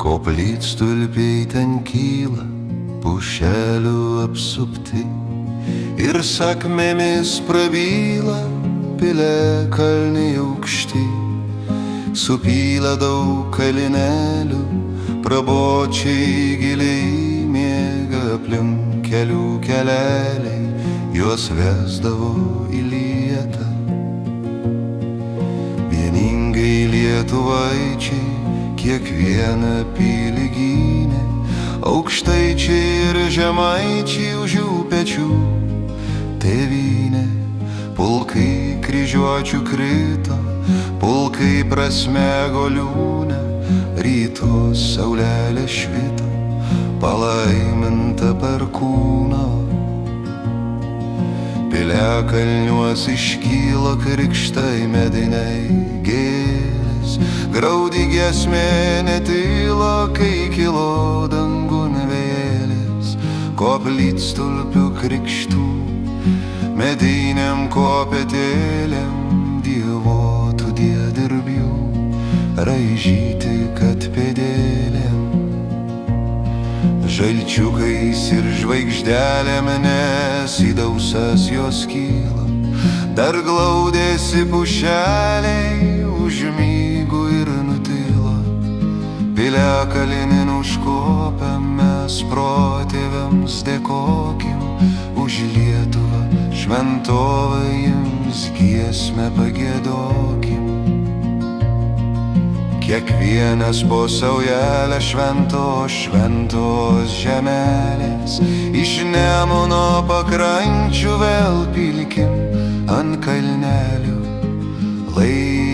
Koplytstulpiai ten kyla, pušelių apsupti, ir sakmėmis prabyla piliakalniai aukšti. Supyla daug kalinelių, prabočiai giliai miega aplink kelių keleliai, juos vesdavo į lietą. Vieningai lietuvaičiai kiekvieną pilį gynė, aukštaičiai ir žemaičiai už jų pečių tėvynė. Pulkai kryžiuočių krito, pulkai prasmego liūne, ryto saulelė švito, palaiminta perkūno. Piliakalniuos iškyla krikštai mediniai gėlės, graudi giesmė netyla, kai kilo dangun vėlės. Koplytstulpių krikštų, mediniam kopėtėlėm, dievotų diedirbių, raižyti kad pėdėlėm. Žalčiukais ir žvaigždelėm, nes į dausas jos kyla, dar glaudėsi pušeliai, užmygo ir nutilo. Piliakalnin užkopę mes protėviams dėkokim, už Lietuvą šventovę jums giesmę pagiedokim. Kiekvienas po saujelę šventos žemelės, iš Nemuno pakrančių vėl pilkim ant kalnelių, lai